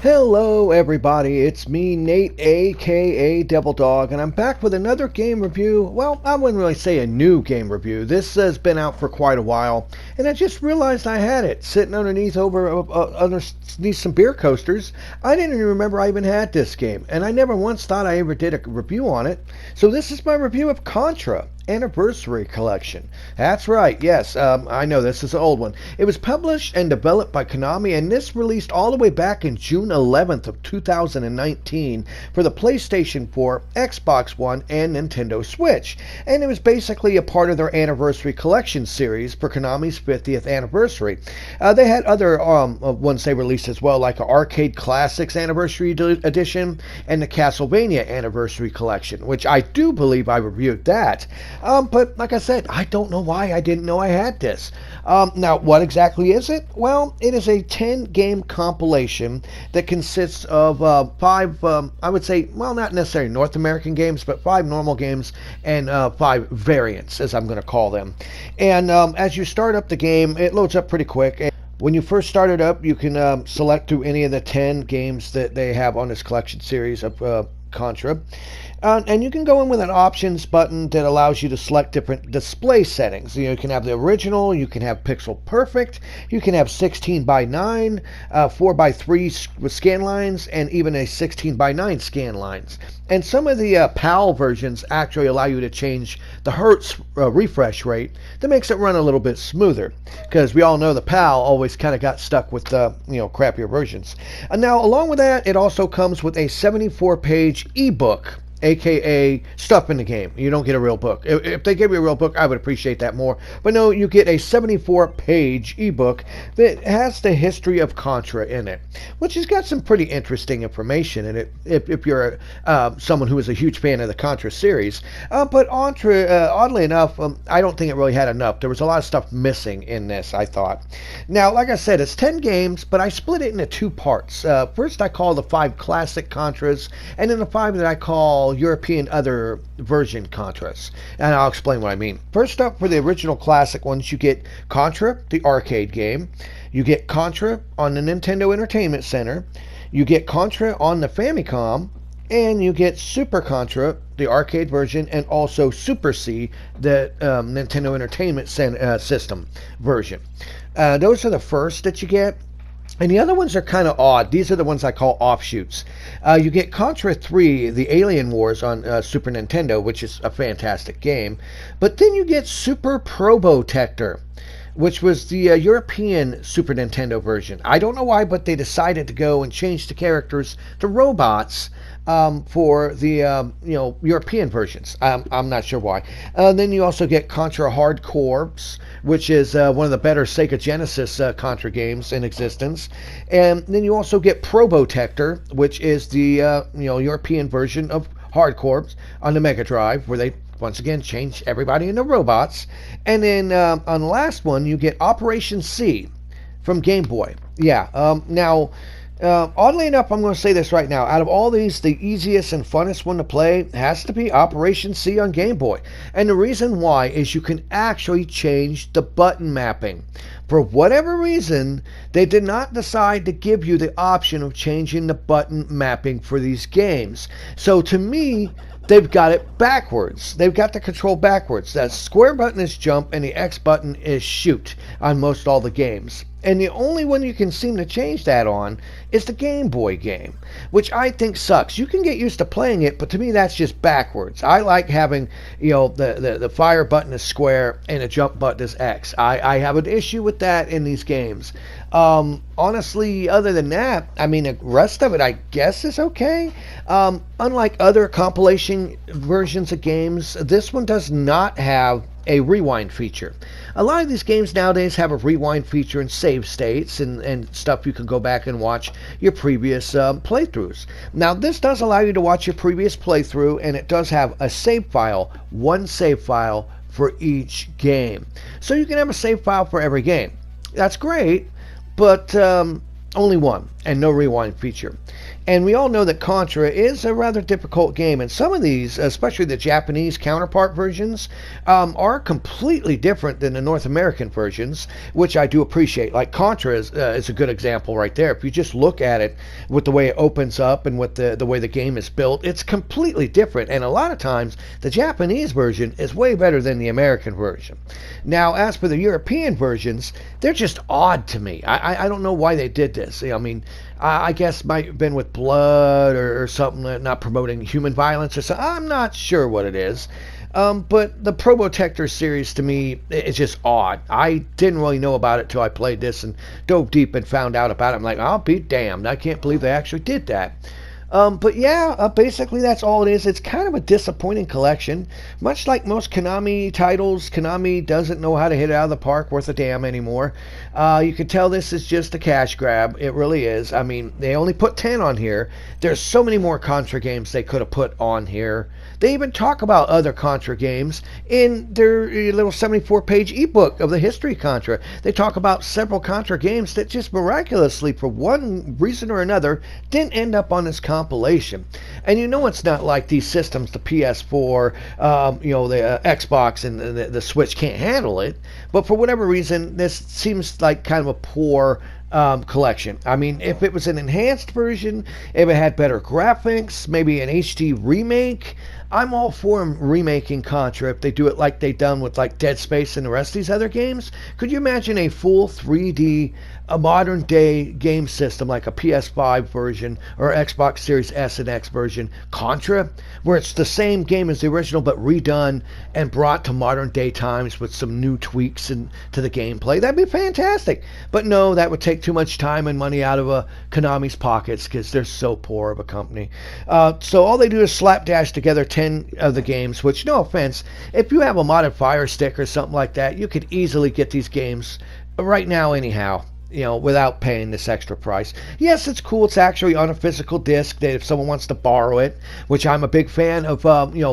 Hello everybody, it's me Nate aka Devil Dog, and I'm back with another game review. Well, I wouldn't really say a new game review. This has been out for quite a while, and I just realized I had it sitting underneath some beer coasters. I didn't even remember I even had this game, and I never once thought I ever did a review on it. So this is my review of Contra Anniversary Collection. That's right, yes, I know this is an old one. It was published and developed by Konami, and this released all the way back in June 11th of 2019 for the PlayStation 4, Xbox One, and Nintendo Switch. And it was basically a part of their Anniversary Collection series for Konami's 50th anniversary. They had other ones they released as well, like an Arcade Classics Anniversary Edition and the Castlevania Anniversary Collection, which I do believe I reviewed that. But like I said, I don't know why I didn't know I had this. Now, what exactly is it? Well, it is a 10-game compilation that consists of five, I would say, well, not necessarily North American games, but 5 normal games and 5 variants, as I'm going to call them. And as you start up the game, it loads up pretty quick. When you first start it up, you can select through any of the 10 games that they have on this collection series of Contra. And you can go in with an options button that allows you to select different display settings. You can have the original, you can have pixel perfect, you can have 16 by 9, 4 by 3 with scan lines, and even a 16 by 9 scan lines. And some of the PAL versions actually allow you to change the hertz refresh rate that makes it run a little bit smoother, because we all know the PAL always kind of got stuck with the crappier versions. And now, along with that, it also comes with a 74-page ebook, aka stuff in the game. You don't get a real book. If they gave you a real book, I would appreciate that more. But no, you get a 74-page ebook that has the history of Contra in it, which has got some pretty interesting information in it if you're someone who is a huge fan of the Contra series. But oddly enough, I don't think it really had enough. There was a lot of stuff missing in this, I thought. Now, like I said, it's 10 games, but I split it into 2 parts. First, I call the 5 classic Contras, and then the 5 that I call European other version Contras, and I'll explain what I mean. First up, for the original classic ones, you get Contra, the arcade game. You get Contra on the Nintendo Entertainment Center. You get Contra on the Famicom, and you get Super Contra, the arcade version, and also Super C, the Nintendo Entertainment System version. Those are the first that you get. And the other ones are kind of odd. These are the ones I call offshoots. You get Contra 3, the Alien Wars on Super Nintendo, which is a fantastic game. But then you get Super Probotector, which was the European Super Nintendo version. I don't know why, but they decided to go and change the characters to robots for the European versions. I'm not sure why. Then you also get Contra Hard Corps, which is one of the better Sega Genesis Contra games in existence. And then you also get Probotector, which is the European version of Hard Corps on the Mega Drive, where they once again change everybody into robots. And then on the last one, you get Operation C from Game Boy. Yeah. Now, oddly enough, I'm going to say this right now. Out of all these, the easiest and funnest one to play has to be Operation C on Game Boy. And the reason why is you can actually change the button mapping. For whatever reason, they did not decide to give you the option of changing the button mapping for these games. So to me, they've got it backwards. They've got the control backwards. The square button is jump and the X button is shoot on most all the games. And the only one you can seem to change that on is the Game Boy game, which I think sucks. You can get used to playing it, but to me that's just backwards. I like having, the fire button is square and the jump button is X. I have an issue with that in these games. Honestly, other than that, I mean, the rest of it, I guess, is okay. Unlike other compilation versions of games, this one does not have a rewind feature. A lot of these games nowadays have a rewind feature and save states and stuff you can go back and watch your previous playthroughs. Now, this does allow you to watch your previous playthrough, and it does have a save file, one save file for each game. So you can have a save file for every game. That's great, but only one, and no rewind feature. And we all know that Contra is a rather difficult game, and some of these, especially the Japanese counterpart versions, are completely different than the North American versions, which I do appreciate. Like Contra is a good example right there. If you just look at it with the way it opens up and with the way the game is built, it's completely different. And a lot of times, the Japanese version is way better than the American version. Now, as for the European versions, they're just odd to me. I don't know why they did this. I mean, I guess might have been with blood or something, not promoting human violence or something. I'm not sure what it is. But the Probotector series to me is just odd. I didn't really know about it till I played this and dove deep and found out about it. I'm like, I'll be damned. I can't believe they actually did that. But yeah, basically that's all it is. It's kind of a disappointing collection. Much like most Konami titles, Konami doesn't know how to hit it out of the park worth a damn anymore. You can tell this is just a cash grab. It really is. I mean, they only put 10 on here. There's so many more Contra games they could have put on here. They even talk about other Contra games in their little 74-page ebook of the history of Contra. They talk about several Contra games that just miraculously, for one reason or another, didn't end up on this compilation. And you know it's not like these systems, the PS4, the Xbox and the Switch can't handle it. But for whatever reason, this seems like kind of a poor collection. I mean, if it was an enhanced version, if it had better graphics, maybe an HD remake, I'm all for them remaking Contra if they do it like they done with like Dead Space and the rest of these other games. Could you imagine a full 3D, a modern day game system like a PS5 version or Xbox Series S and X version, Contra, where it's the same game as the original but redone and brought to modern day times with some new tweaks to the gameplay? That'd be fantastic. But no, that would take too much time and money out of Konami's pockets because they're so poor of a company. So all they do is slapdash together 10 of the games, which, no offense, if you have a modded Fire Stick or something like that, you could easily get these games right now anyhow, without paying this extra price. Yes, it's cool. It's actually on a physical disc that if someone wants to borrow it, which I'm a big fan of,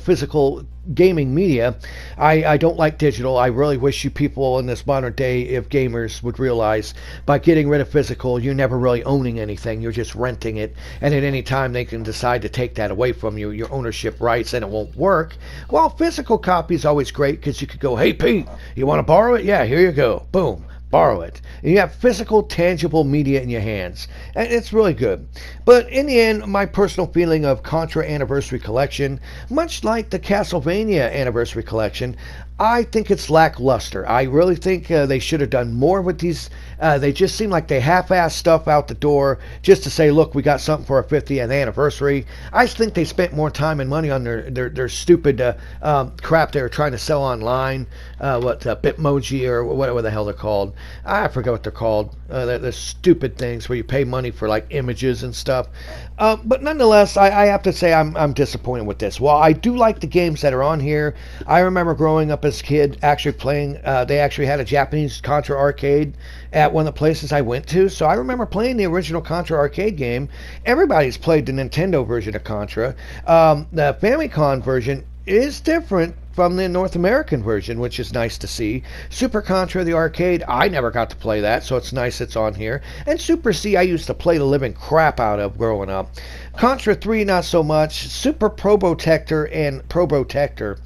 physical gaming media. I don't like digital. I really wish you people in this modern day, if gamers would realize by getting rid of physical, you're never really owning anything. You're just renting it. And at any time they can decide to take that away from you, your ownership rights, and it won't work. Well, physical copy is always great because you could go, hey, Pete, you want to borrow it? Yeah, here you go. Boom. Borrow it. And you have physical, tangible media in your hands. And it's really good. But in the end, my personal feeling of Contra Anniversary Collection, much like the Castlevania Anniversary Collection, I think it's lackluster. I really think they should have done more with these. They just seem like they half-assed stuff out the door just to say, look, we got something for our 50th anniversary. I think they spent more time and money on their stupid crap they were trying to sell online. Bitmoji or whatever the hell they're called. I forget what they're called. They're stupid things where you pay money for like images and stuff. But nonetheless, I have to say I'm disappointed with this. While I do like the games that are on here, I remember growing up as a kid actually playing. They actually had a Japanese Contra arcade at one of the places I went to. So I remember playing the original Contra arcade game. Everybody's played the Nintendo version of Contra. The Famicom version is different from the North American version, which is nice to see. Super Contra, the arcade, I never got to play that, so it's nice it's on here. And Super C, I used to play the living crap out of growing up. Contra 3, not so much. Super Probotector and Probotector,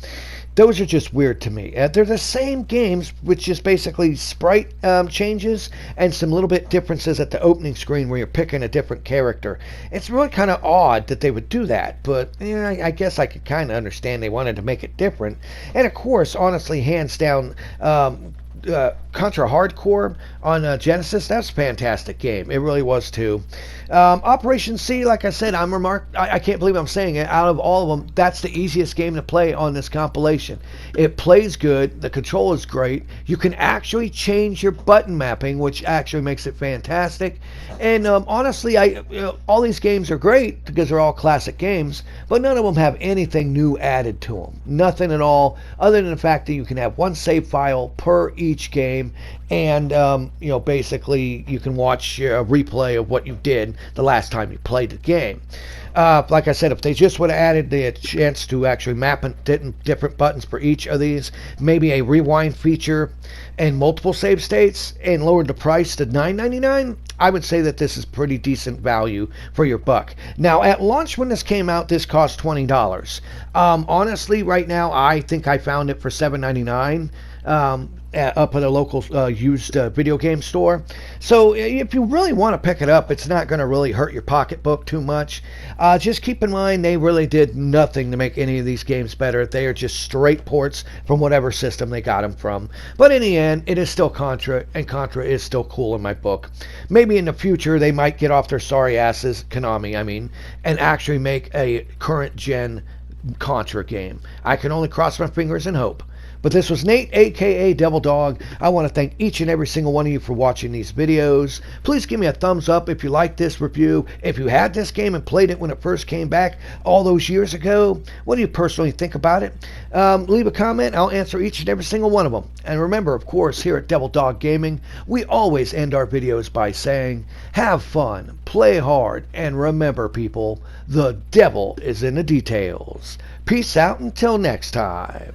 those are just weird to me. They're the same games, with just basically sprite changes and some little bit differences at the opening screen where you're picking a different character. It's really kind of odd that they would do that, but I guess I could kind of understand they wanted to make it different. And of course, honestly, hands down, Contra Hardcore on Genesis, that's a fantastic game. It really was too. Operation C, like I said, I can't believe I'm saying it. Out of all of them, that's the easiest game to play on this compilation. It plays good. The control is great. You can actually change your button mapping, which actually makes it fantastic. And honestly, all these games are great because they're all classic games, but none of them have anything new added to them. Nothing at all, other than the fact that you can have one save file per each game, and basically you can watch a replay of what you did the last time you played the game. Like I said, if they just would have added the chance to actually map different buttons for each of these, maybe a rewind feature and multiple save states, and lowered the price to $9.99, I would say that this is pretty decent value for your buck. Now, at launch when this came out, this cost $20. Honestly, right now, I think I found it for $7.99. Up at a local used video game store. So if you really want to pick it up, it's not going to really hurt your pocketbook too much. Just keep in mind they really did nothing to make any of these games better. They are just straight ports from whatever system they got them from. But in the end, it is still Contra, and Contra is still cool in my book. Maybe in the future they might get off their sorry asses, Konami I mean, and actually make a current gen Contra game. I can only cross my fingers and hope. But this was Nate, aka Devil Dog. I want to thank each and every single one of you for watching these videos. Please give me a thumbs up if you like this review. If you had this game and played it when it first came back all those years ago, what do you personally think about it? Leave a comment. I'll answer each and every single one of them. And remember, of course, here at Devil Dog Gaming, we always end our videos by saying, have fun, play hard, and remember, people, the devil is in the details. Peace out until next time.